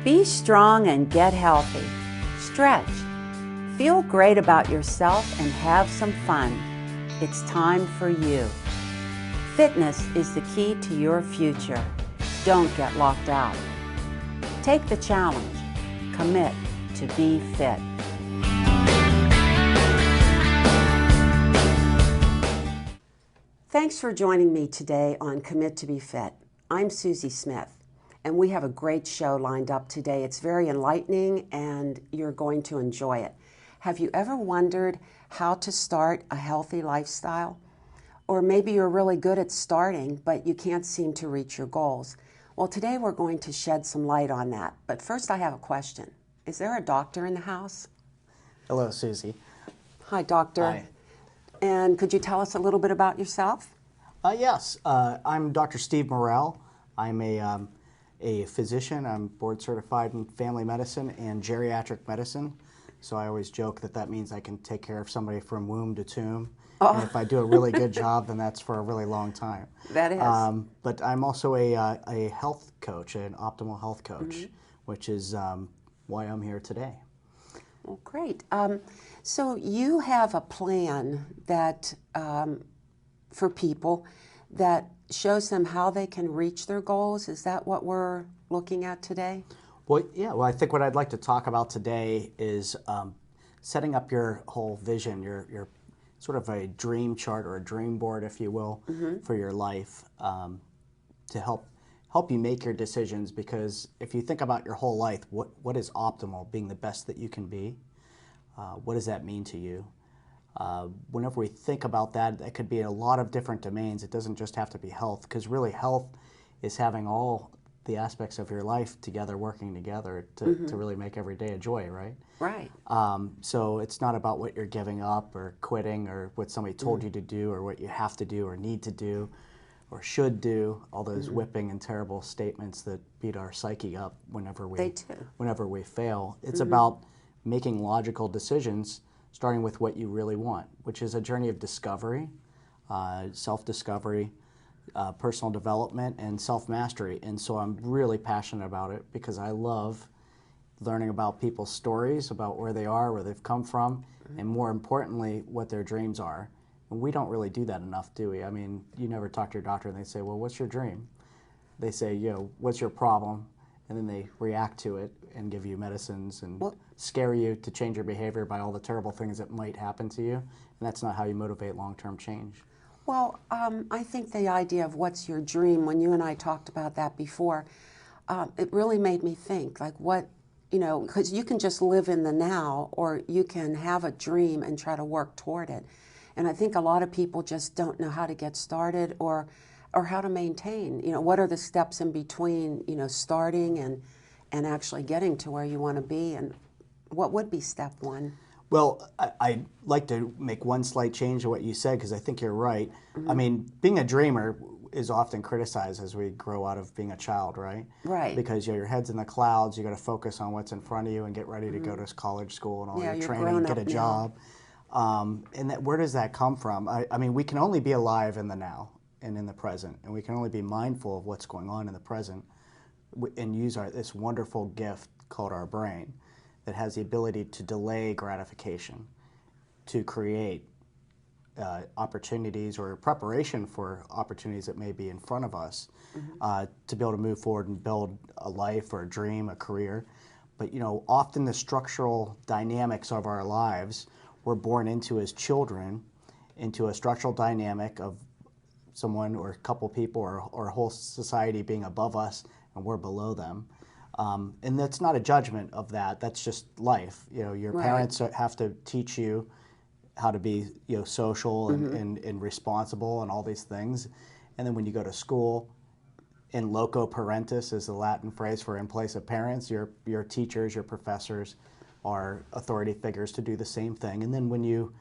Be strong and get healthy. Stretch. Feel great about yourself and have some fun. It's time for you. Fitness is the key to your future. Don't get locked out. Take the challenge. Commit to be fit. Thanks for joining me today on Commit to be Fit. I'm Susie Smith, and we have a great show lined up today. It's very enlightening, and you're going to enjoy it. Have you ever wondered how to start a healthy lifestyle? Or maybe you're really good at starting, but you can't seem to reach your goals. Well, today we're going to shed some light on that. But first, I have a question. Is there a doctor in the house? Hello, Susie. Hi, doctor. Hi. And could you tell us a little bit about yourself? Yes, I'm Dr. Steve Morrell. I'm a physician. I'm board certified in family medicine and geriatric medicine. So I always joke that that means I can take care of somebody from womb to tomb. Oh. And if I do a really good job, then that's for a really long time. That is. But I'm also a health coach, an optimal health coach, which is why I'm here today. Well, great. So you have a plan that for people that shows them how they can reach their goals. Is that what we're looking at today? Well, yeah. Well, I think what I'd like to talk about today is setting up your whole vision, your sort of a dream chart or a dream board, if you will, for your life to help you make your decisions. Because if you think about your whole life, what is optimal, being the best that you can be? What does that mean to you? Whenever we think about that, it could be a lot of different domains. It doesn't just have to be health, because really health is having all the aspects of your life together, working together to really make every day a joy, right? Right. So it's not about what you're giving up or quitting or what somebody told you to do or what you have to do or need to do or should do, all those whipping and terrible statements that beat our psyche up whenever we fail. It's about making logical decisions, starting with what you really want, which is a journey of discovery, self-discovery, personal development, and self-mastery. And so I'm really passionate about it because I love learning about people's stories, about where they are, where they've come from, and more importantly, what their dreams are. And we don't really do that enough, do we? I mean, you never talk to your doctor and they say, well, what's your dream? They say, what's your problem? And then they react to it and give you medicines and scare you to change your behavior by all the terrible things that might happen to you. And that's not how you motivate long-term change. Well, I think the idea of what's your dream, when you and I talked about that before, it really made me think, like because you can just live in the now, or you can have a dream and try to work toward it. And I think a lot of people just don't know how to get started or how to maintain. What are the steps in between, starting and actually getting to where you want to be, and what would be step one? Well, I'd like to make one slight change to what you said, because I think you're right. I mean, being a dreamer is often criticized as we grow out of being a child, right? Right. Because your head's in the clouds, you got to focus on what's in front of you and get ready to go to college, school, and all your training, get a job. And where does that come from? I mean, we can only be alive in the now and in the present, and we can only be mindful of what's going on in the present and use this wonderful gift called our brain that has the ability to delay gratification, to create opportunities or preparation for opportunities that may be in front of us, to be able to move forward and build a life or a dream, a career. But often the structural dynamics of our lives we're born into as children, into a structural dynamic of someone or a couple people or a whole society being above us and we're below them. And that's not a judgment of that. That's just life. Your parents have to teach you how to be social and responsible and all these things. And then when you go to school, in loco parentis is the Latin phrase for in place of parents, your teachers, your professors are authority figures to do the same thing. And then when you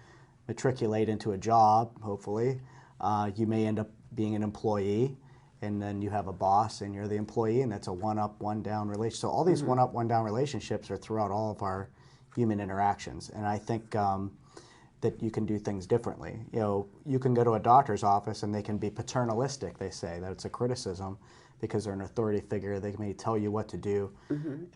matriculate into a job, hopefully, you may end up being an employee, and then you have a boss and you're the employee, and that's a one-up, one-down relationship. So all these one-up, one-down relationships are throughout all of our human interactions. And I think that you can do things differently. You know, you can go to a doctor's office and they can be paternalistic, they say, that it's a criticism because they're an authority figure. They may tell you what to do,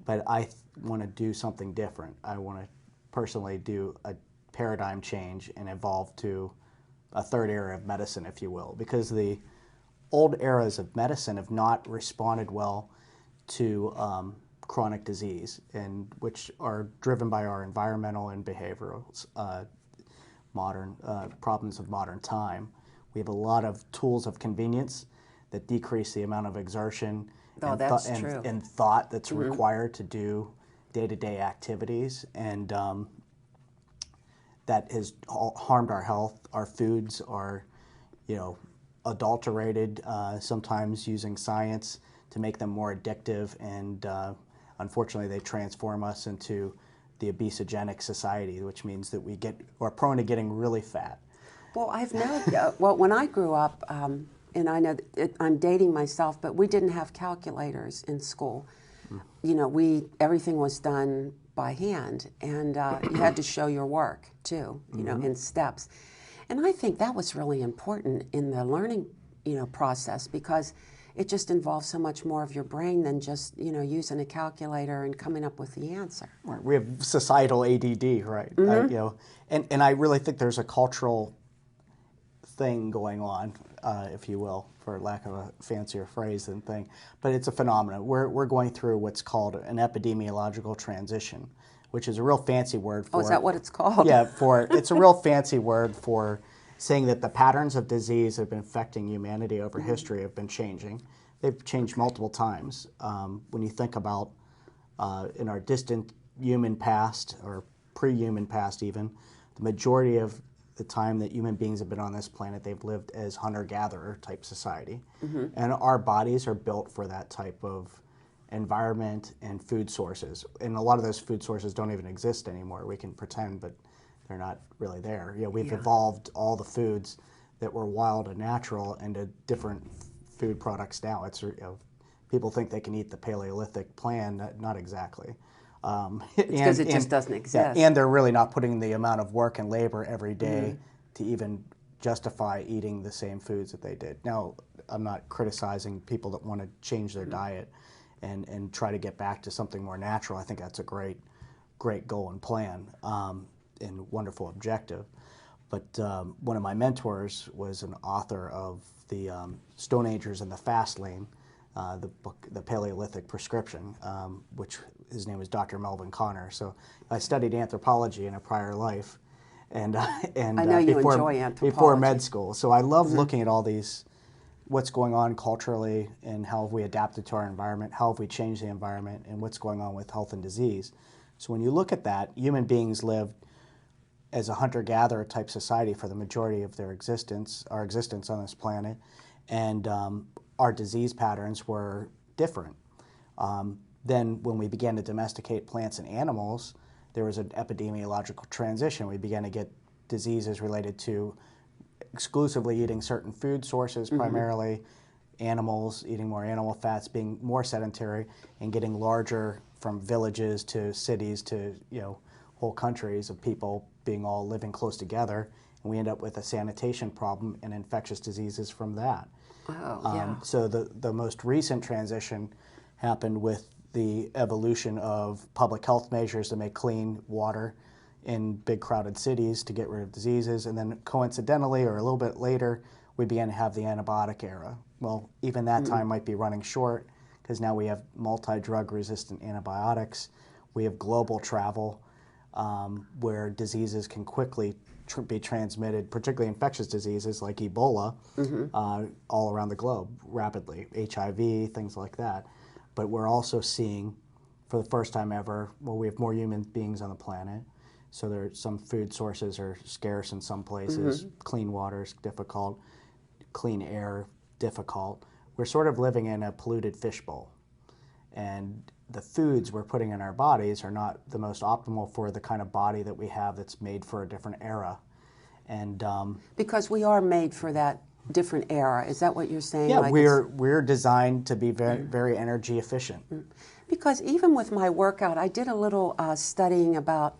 but I want to do something different. I want to personally do a paradigm change and evolve to a third era of medicine, if you will, because the old eras of medicine have not responded well to chronic disease, and which are driven by our environmental and behavioral modern problems of modern time. We have a lot of tools of convenience that decrease the amount of exertion Oh, and, that's true. and thought that's required to do day-to-day activities, and that has harmed our health. Our foods are, you know, adulterated, sometimes using science to make them more addictive, and unfortunately they transform us into the obesogenic society, which means that we're prone to getting really fat. Well, I've known, well, when I grew up, and I know I'm dating myself, but we didn't have calculators in school. You know, everything was done by hand, and you had to show your work too, you know, in steps. And I think that was really important in the learning, you know, process, because it just involves so much more of your brain than just, you know, using a calculator and coming up with the answer. Right. We have societal ADD, right? You know, and I really think there's a cultural thing going on, if you will, for lack of a fancier phrase than thing, but it's a phenomenon. We're going through what's called an epidemiological transition, which is a real fancy word for. Oh, is that what it's called? Yeah, it's a real fancy word for saying that the patterns of disease that have been affecting humanity over history have been changing. They've changed multiple times. When you think about in our distant human past, or pre-human past even, the majority of the time that human beings have been on this planet, they've lived as hunter-gatherer type society. And our bodies are built for that type of environment and food sources. And a lot of those food sources don't even exist anymore. We can pretend, but they're not really there. You know, we've evolved all the foods that were wild and natural into different food products now. It's, you know, people think they can eat the Paleolithic plan, not exactly. Because it just doesn't exist. Yeah, and they're really not putting the amount of work and labor every day to even justify eating the same foods that they did. Now, I'm not criticizing people that want to change their diet and try to get back to something more natural. I think that's a great goal and plan, and wonderful objective. But one of my mentors was an author of the Stone Agers and the Fast Lane, the book, The Paleolithic Prescription, which his name was Dr. Melvin Connor. So I studied anthropology in a prior life, and I know you enjoy anthropology. Before med school. So I love looking at all these, what's going on culturally, and how have we adapted to our environment, how have we changed the environment, and what's going on with health and disease. So when you look at that, human beings lived as a hunter-gatherer type society for the majority of their existence, our existence on this planet, and our disease patterns were different. Then when we began to domesticate plants and animals, there was an epidemiological transition. We began to get diseases related to exclusively eating certain food sources, primarily animals, eating more animal fats, being more sedentary, and getting larger, from villages to cities to, you know, whole countries of people being all living close together, and we end up with a sanitation problem and infectious diseases from that. Oh, yeah. So the most recent transition happened with the evolution of public health measures to make clean water in big crowded cities to get rid of diseases, and then coincidentally, or a little bit later, we began to have the antibiotic era. Well, even that time might be running short, because now we have multi-drug resistant antibiotics. We have global travel, where diseases can quickly be transmitted, particularly infectious diseases like Ebola, all around the globe rapidly, HIV, things like that. But we're also seeing, for the first time ever, well, we have more human beings on the planet, so there some food sources are scarce in some places, clean water is difficult, clean air difficult. We're sort of living in a polluted fishbowl, and the foods we're putting in our bodies are not the most optimal for the kind of body that we have that's made for a different era. And because we are made for that different era. Is that what you're saying? yeah, like we're designed to be very, very energy efficient. Because even with my workout, I did a little studying about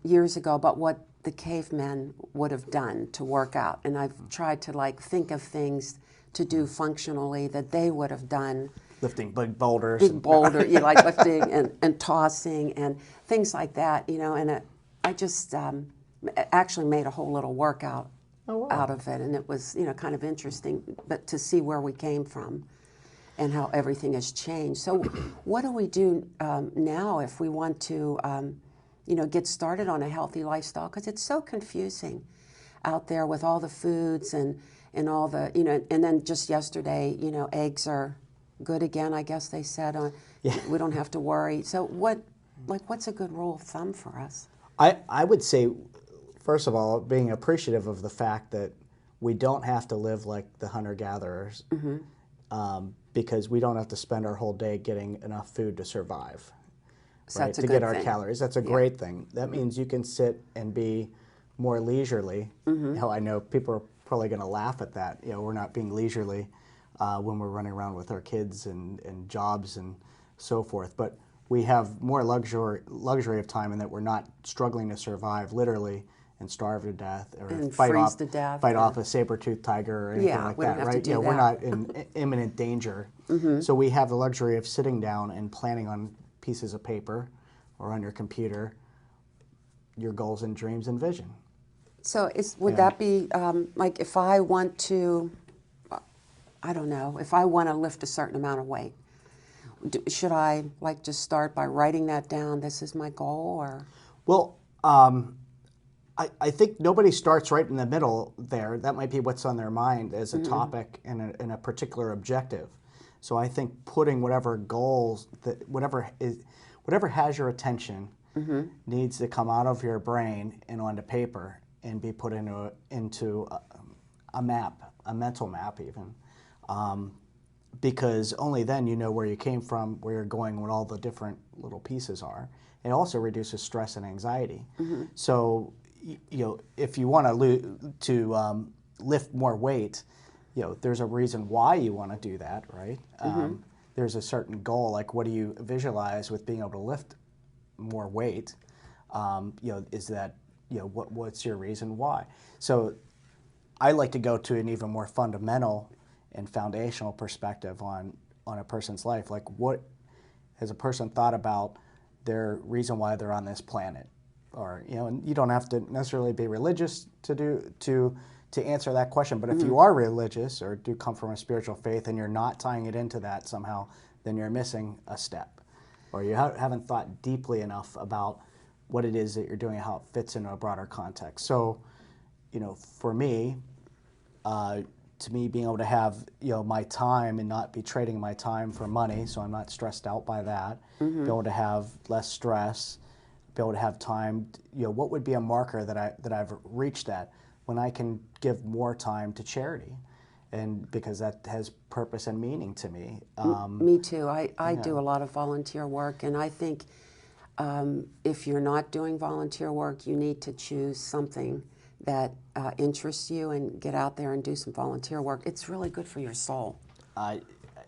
years ago about what the cavemen would have done to work out, and I've tried to like think of things to do functionally that they would have done. Lifting big boulders. Big boulder, you like lifting and tossing and things like that, you know. And I just actually made a whole little workout out of it, and it was, you know, kind of interesting, but to see where we came from and how everything has changed. So, what do we do now if we want to, you know, get started on a healthy lifestyle? Because it's so confusing out there with all the foods and all the, you know. And then just yesterday, you know, eggs are good again, I guess they said. We don't have to worry. So what's a good rule of thumb for us? I would say, first of all, being appreciative of the fact that we don't have to live like the hunter-gatherers, because we don't have to spend our whole day getting enough food to survive, So right? that's a To good get our thing. calories. That's a great thing. That means you can sit and be more leisurely. Hell, I know people are probably going to laugh at that. You know, we're not being leisurely when we're running around with our kids and jobs and so forth. But we have more luxury of time in that we're not struggling to survive literally and starve to death or And fight freeze off to death, fight or- off a saber-toothed tiger or anything Yeah, like we don't that, have to right? do You know, we're that. not in imminent danger. So we have the luxury of sitting down and planning on pieces of paper or on your computer your goals and dreams and vision. So would that be like if I want to, I don't know, if I want to lift a certain amount of weight, should I like just start by writing that down? This is my goal, or? Well, I think nobody starts right in the middle there. That might be what's on their mind as a topic and a particular objective. So I think putting whatever goals, whatever has your attention needs to come out of your brain and onto paper and be put into a map, a mental map even. Because only then you know where you came from, where you're going, what all the different little pieces are. It also reduces stress and anxiety. So, you know, if you want to lift more weight, you know, there's a reason why you want to do that, right? There's a certain goal, like what do you visualize with being able to lift more weight? You know, is that, you know, what's your reason why? So I like to go to an even more fundamental and foundational perspective on a person's life. Like, what has a person thought about their reason why they're on this planet? Or, you know, and you don't have to necessarily be religious to answer that question. But if you are religious or do come from a spiritual faith and you're not tying it into that somehow, then you're missing a step, or you haven't thought deeply enough about what it is that you're doing and how it fits into a broader context. So, you know, for me, to me, being able to have, you know, my time and not be trading my time for money, so I'm not stressed out by that. Be able to have less stress, be able to have time. You know, what would be a marker that I've reached that when I can give more time to charity, and because that has purpose and meaning to me. Me too. I do a lot of volunteer work, and I think if you're not doing volunteer work, you need to choose something that interests you and get out there and do some volunteer work. It's really good for your soul.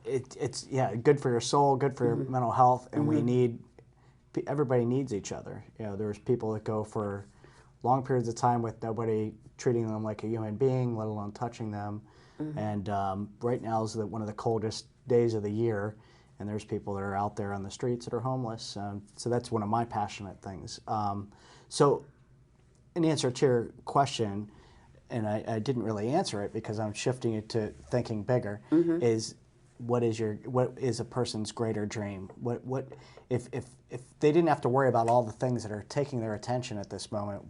It's good for your soul, good for your mental health, and everybody needs each other. You know, there's people that go for long periods of time with nobody treating them like a human being, let alone touching them. And right now is one of the coldest days of the year, and there's people that are out there on the streets that are homeless. So that's one of my passionate things. So in answer to your question, and I didn't really answer it because I'm shifting it to thinking bigger, is what is a person's greater dream? What if they didn't have to worry about all the things that are taking their attention at this moment,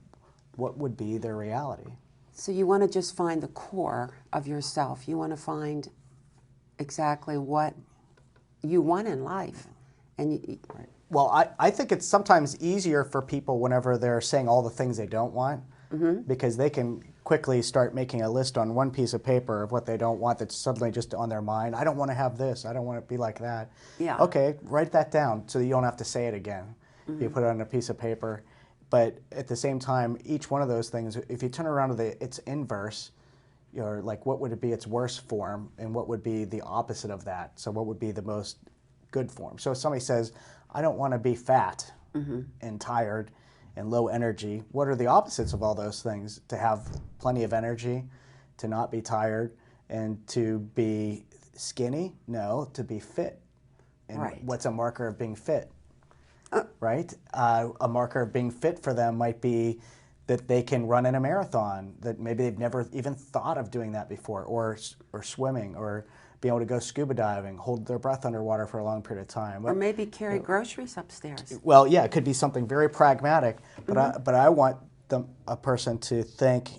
what would be their reality? So you want to just find the core of yourself. You want to find exactly what you want in life. And Right. Well, I think it's sometimes easier for people whenever they're saying all the things they don't want, because they can quickly start making a list on one piece of paper of what they don't want that's suddenly just on their mind. I don't want to have this. I don't want to be like that. Yeah. Okay, write that down so that you don't have to say it again. You put it on a piece of paper. But at the same time, each one of those things, if you turn around to its inverse, you know, like what would it be its worst form, and what would be the opposite of that? So what would be the most good form? So if somebody says, I don't want to be fat and tired and low energy. What are the opposites of all those things? To have plenty of energy, to not be tired, and to be skinny? No, to be fit. And Right. what's a marker of being fit? Right? A marker of being fit for them might be that they can run in a marathon, that maybe they've never even thought of doing that before, or swimming, or being able to go scuba diving, hold their breath underwater for a long period of time. Or maybe carry groceries upstairs. Well, yeah, it could be something very pragmatic, but I want a person to think,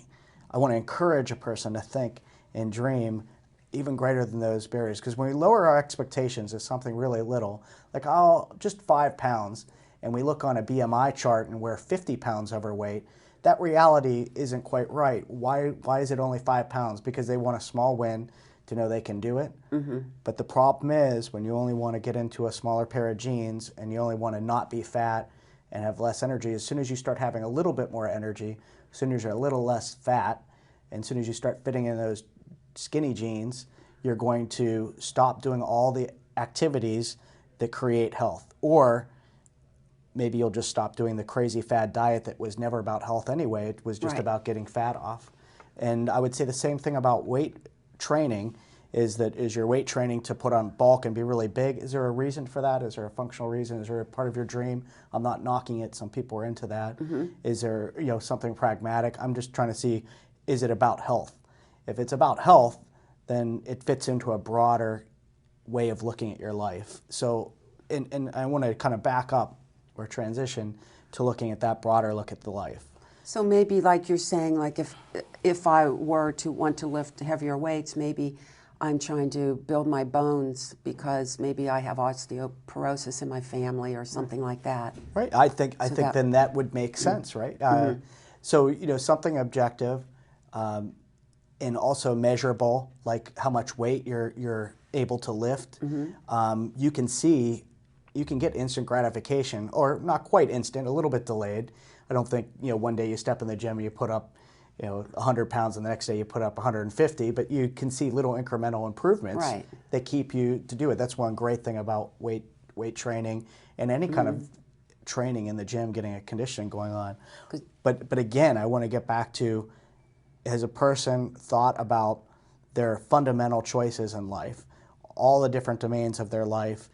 I want to encourage a person to think and dream even greater than those barriers. Because when we lower our expectations of something really little, like, oh, just 5 pounds, and we look on a BMI chart and we're 50 pounds overweight, that reality isn't quite right. Why is it only 5 pounds? Because they want a small win to know they can do it. But the problem is when you only want to get into a smaller pair of jeans and you only want to not be fat and have less energy, as soon as you start having a little bit more energy, as soon as you're a little less fat, and as soon as you start fitting in those skinny jeans, you're going to stop doing all the activities that create health. Or maybe you'll just stop doing the crazy fad diet that was never about health anyway. It was just Right. about getting fat off. And I would say the same thing about weight training, is your weight training to put on bulk and be really big? Is there a reason for that? Is there a functional reason? Is there a part of your dream? I'm not knocking it. Some people are into that. Is there something pragmatic? I'm just trying to see, is it about health? If it's about health, then it fits into a broader way of looking at your life. So, and I want to kind of back up or transition to looking at that broader look at the life. So maybe, like you're saying, like if I were to want to lift heavier weights, maybe I'm trying to build my bones because maybe I have osteoporosis in my family or something like that. Right. I think that- then that would make sense, right? So something objective, and also measurable, like how much weight you're able to lift. You can get instant gratification, or not quite instant, a little bit delayed. I don't think one day you step in the gym and you put up 100 pounds, and the next day you put up 150, but you can see little incremental improvements Right. that keep you to do it. That's one great thing about weight training and any kind of training in the gym, getting a conditioning going on. But again, I want to get back to, has a person thought about their fundamental choices in life, all the different domains of their life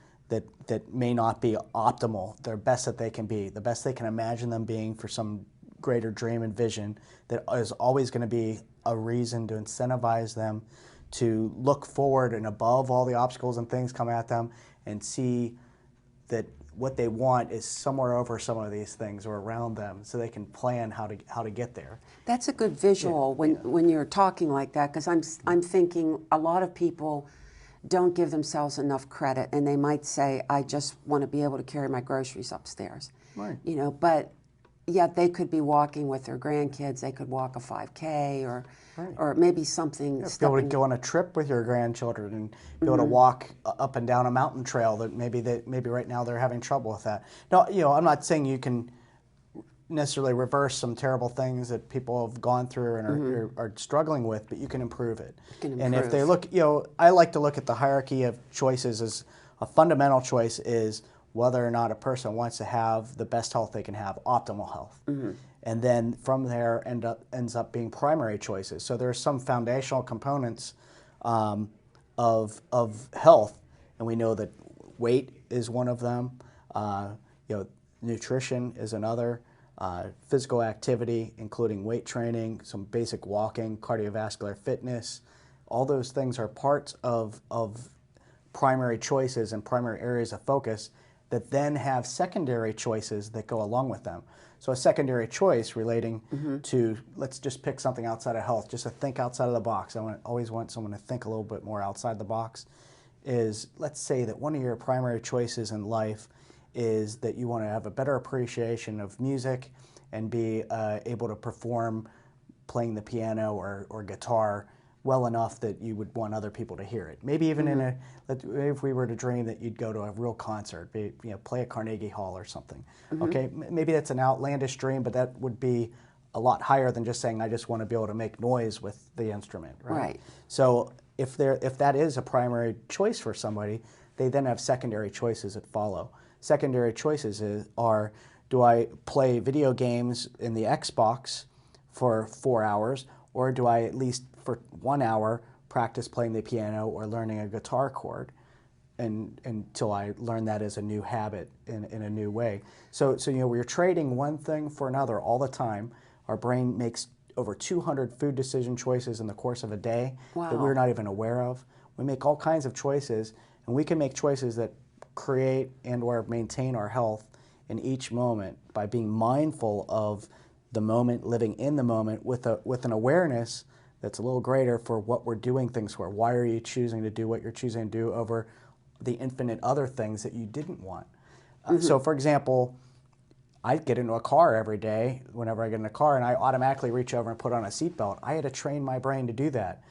that may not be optimal, their best that they can be, the best they can imagine them being for some greater dream and vision, that is always going to be a reason to incentivize them to look forward and above all the obstacles and things come at them and see that what they want is somewhere over some of these things or around them, so they can plan how to get there. That's a good visual when you're talking like that, because I'm thinking a lot of people don't give themselves enough credit, and they might say, I just want to be able to carry my groceries upstairs. Right. But yet they could be walking with their grandkids, they could walk a 5K or maybe something. Be able to go on a trip with your grandchildren and be able to walk up and down a mountain trail that maybe right now they're having trouble with that. No, I'm not saying you can necessarily reverse some terrible things that people have gone through and are struggling with, but you can improve it. And if they look, I like to look at the hierarchy of choices as a fundamental choice is whether or not a person wants to have the best health they can have, optimal health. And then from there ends up being primary choices. So there are some foundational components of health, and we know that weight is one of them. Nutrition is another. Physical activity, including weight training, some basic walking, cardiovascular fitness, all those things are parts of primary choices and primary areas of focus that then have secondary choices that go along with them. So a secondary choice relating to, let's just pick something outside of health, just to think outside of the box. I always want someone to think a little bit more outside the box. Is, let's say that one of your primary choices in life is that you want to have a better appreciation of music and be able to perform playing the piano or guitar well enough that you would want other people to hear it. Maybe even if we were to dream that you'd go to a real concert, play at Carnegie Hall or something. Okay, maybe that's an outlandish dream, but that would be a lot higher than just saying I just want to be able to make noise with the instrument. Right. So if that is a primary choice for somebody, they then have secondary choices that follow. Secondary choices are, Do I play video games in the Xbox for 4 hours, or do I at least for 1 hour practice playing the piano or learning a guitar chord, and until I learn that as a new habit in a new way? So we're trading one thing for another all the time. Our brain makes over 200 food decision choices in the course of a day that we're Wow. not even aware of. We make all kinds of choices, and we can make choices that create and or maintain our health in each moment by being mindful of the moment, living in the moment with an awareness that's a little greater for what we're doing things for. Why are you choosing to do what you're choosing to do over the infinite other things that you didn't want? So, for example, I get into a car every day. Whenever I get in a car, and I automatically reach over and put on a seatbelt. I had to train my brain to do that.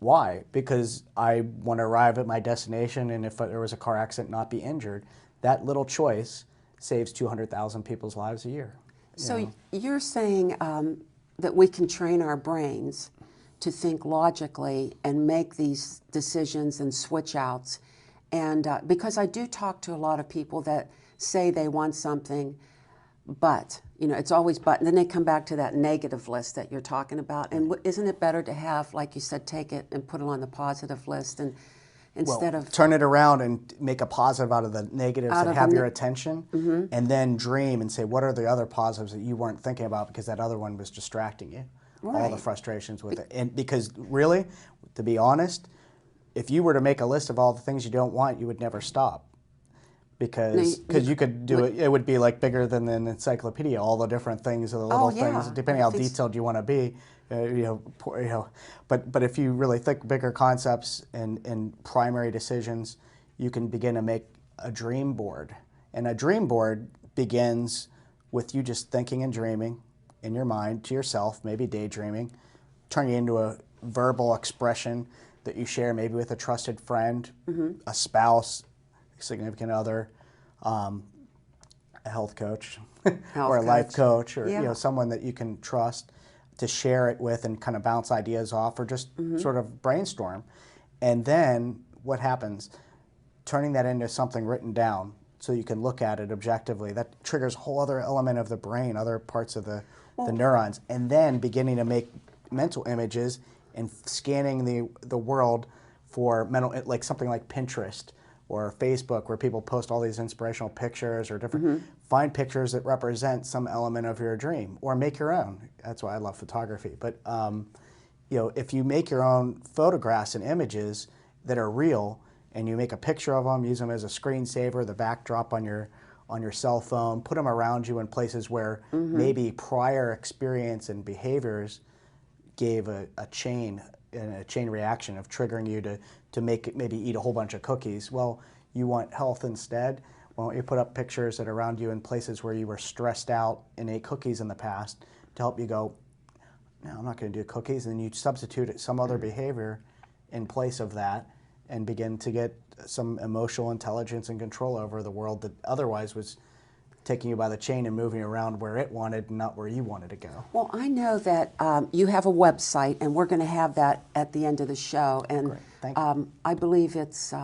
Why? Because I want to arrive at my destination, and if there was a car accident, not be injured. That little choice saves 200,000 people's lives a year. So you're saying that we can train our brains to think logically and make these decisions and switch outs. And because I do talk to a lot of people that say they want something, but, it's always but, and then they come back to that negative list that you're talking about. And isn't it better to have, like you said, take it and put it on the positive list and instead of turn it around and make a positive out of the negatives Out that of have the your attention, and then dream and say, what are the other positives that you weren't thinking about because that other one was distracting you? All the Right. frustrations with it. And because really, to be honest, if you were to make a list of all the things you don't want, you would never stop. Because you could do it, it would be like bigger than an encyclopedia, all the different things, the little things, yeah. depending how detailed you want to be. But if you really think bigger concepts and primary decisions, you can begin to make a dream board. And a dream board begins with you just thinking and dreaming in your mind to yourself, maybe daydreaming, turning it into a verbal expression that you share maybe with a trusted friend, a spouse, significant other, a health coach, Health or a life coach. coach, or Yeah. someone that you can trust to share it with and kind of bounce ideas off, or just sort of brainstorm. And then what happens? Turning that into something written down so you can look at it objectively. That triggers a whole other element of the brain, other parts of the neurons, and then beginning to make mental images and scanning the world for mental, like something like Pinterest or Facebook, where people post all these inspirational pictures or different. Find pictures that represent some element of your dream, or make your own. That's why I love photography. But if you make your own photographs and images that are real, and you make a picture of them, use them as a screensaver, the backdrop on your cell phone, put them around you in places where maybe prior experience and behaviors gave a chain reaction of triggering you to maybe eat a whole bunch of cookies. Well, you want health instead. Why don't you put up pictures that are around you in places where you were stressed out and ate cookies in the past to help you go, no, I'm not going to do cookies. And then you substitute some other behavior in place of that and begin to get some emotional intelligence and control over the world that otherwise was taking you by the chain and moving around where it wanted and not where you wanted to go. Well, I know that you have a website, and we're going to have that at the end of the show. And Great. Thank you. I believe it's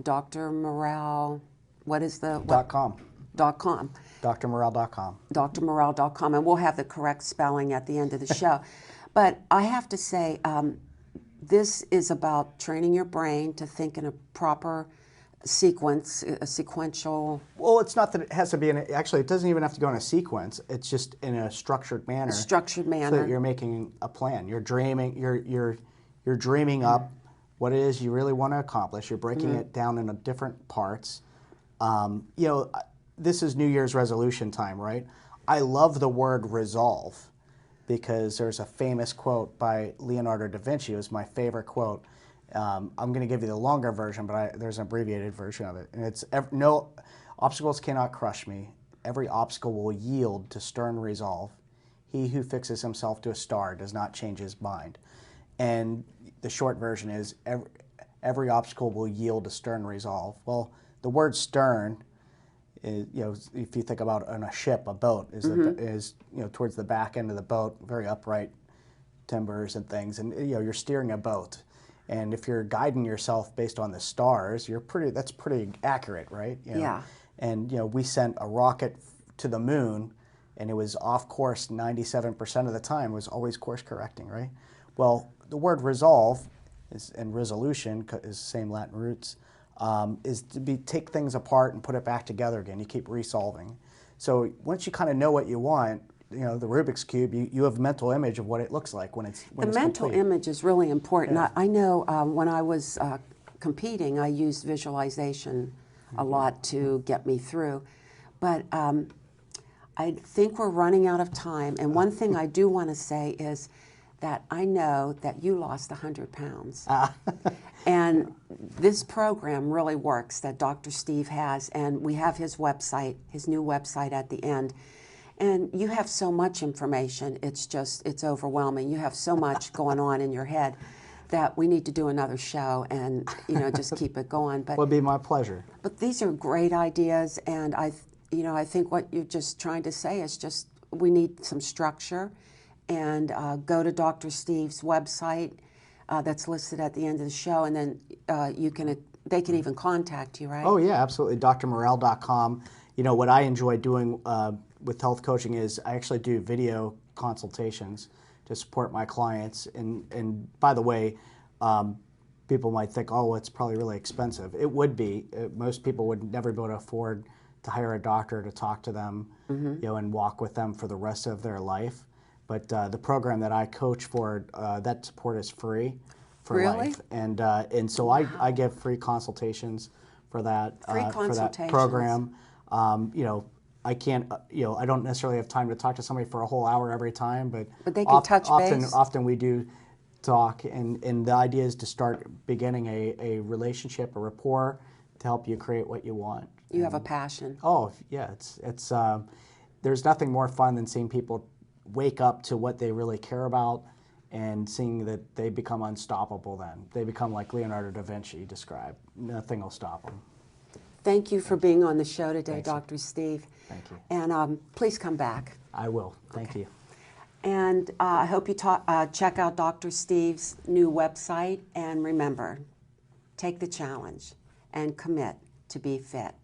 Dr. Morale. What is the .com. .com. drmorale.com. drmorale.com, and we'll have the correct spelling at the end of the show. But I have to say, this is about training your brain to think in a proper sequence, a sequential. Well, it's not that it has to be actually, it doesn't even have to go in a sequence. It's just in a structured manner. Structured So manner. that you're making a plan. You're dreaming. You're dreaming up what it is you really want to accomplish. You're breaking it down into different parts. This is New Year's resolution time, right? I love the word resolve because there's a famous quote by Leonardo da Vinci. It was my favorite quote. I'm going to give you the longer version, but there's an abbreviated version of it. And it's, no obstacles cannot crush me. Every obstacle will yield to stern resolve. He who fixes himself to a star does not change his mind. And the short version is every obstacle will yield to stern resolve. Well, the word stern is, if you think about on a ship, a boat is towards the back end of the boat, very upright timbers and things, and you're steering a boat. And if you're guiding yourself based on the stars, that's pretty accurate, right? Yeah. And we sent a rocket to the moon and it was off course 97% of the time, it was always course correcting, right? Well, the word resolve and resolution is the same Latin roots, is to take things apart and put it back together again. You keep resolving. So once you kind of know what you want, you know, the Rubik's Cube, you have a mental image of what it looks like when it's complete. The mental image is really important. I know when I was competing, I used visualization a lot to get me through. But I think we're running out of time. And one thing I do want to say is that I know that you lost 100 pounds. And this program really works that Dr. Steve has. And we have his website, his new website at the end. And you have so much information, it's overwhelming. You have so much going on in your head that we need to do another show and, you know, just keep it going. But it would be my pleasure. But these are great ideas, and I think what you're just trying to say is just we need some structure, and go to Dr. Steve's website that's listed at the end of the show, and then they can even contact you, right? Oh yeah, absolutely. drmorell.com. You know, what I enjoy doing with health coaching is I actually do video consultations to support my clients. And by the way, people might think, oh, it's probably really expensive. It would be. Most people would never be able to afford to hire a doctor to talk to them, you know, and walk with them for the rest of their life. But the program that I coach for, that support is free for life. And so I give free consultations for that program. You know, I can't, you know, I don't necessarily have time to talk to somebody for a whole hour every time, but they can touch base. Often we do talk, and the idea is to start beginning a relationship, a rapport, to help you create what you want. You have a passion. Oh yeah, it's there's nothing more fun than seeing people wake up to what they really care about, and seeing that they become unstoppable. Then they become like Leonardo da Vinci described. Nothing will stop them. Thank you for being on the show today, Dr. Steve. Thank you. And please come back. I will. Thank you. And I hope you check out Dr. Steve's new website. And remember, take the challenge and commit to be fit.